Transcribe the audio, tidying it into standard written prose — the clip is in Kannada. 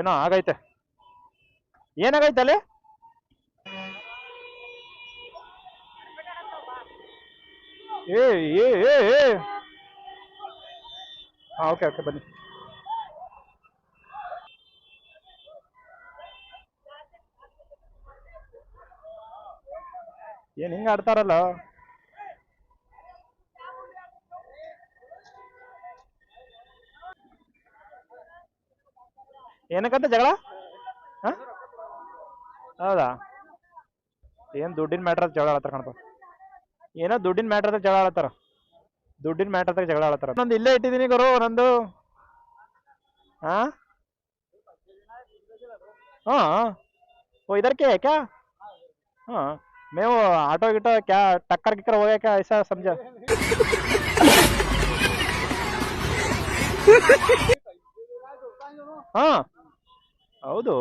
ಏನೋ ಆಗೈತೆ. ಏನಾಗೈತೆ ಅಲ್ಲಿ? ಏ ಏ ಏ ಏ ಓಕೆ ಓಕೆ ಬನ್ನಿ. ಏನ್ ಹಿಂಗ ಆಡ್ತಾರಲ್ಲ? ಏನಕ್ಕಂತ ಜಗಳ? ಹೌದಾ? ಏನ್ ದುಡ್ಡಿನ ಮ್ಯಾಟ್ರ್ ಜಗಳ ಆಡತ್ತಾರ ಕಾಣ್ತಾವ. ಏನೋ ದುಡ್ಡಿನ ಮ್ಯಾಟ್ರ್ ಜಗಳ ಆಡತ್ತಾರ. ದುಡ್ಡಿನ ಮ್ಯಾಟ್ರ್ ಜಗಳ ಆಡತ್ತಾರ. ನಂದು ಇಲ್ಲೇ ಇಟ್ಟಿದ್ದೀನಿ ಗುರು ನಂದು. ಹಾ हाँ वो इधर के है क्या? हाँ मैं वो ऑटो गिटो क्या टक्कर किक्कर हो गया क्या ऐसा समझा. हाँ ಹೌದು.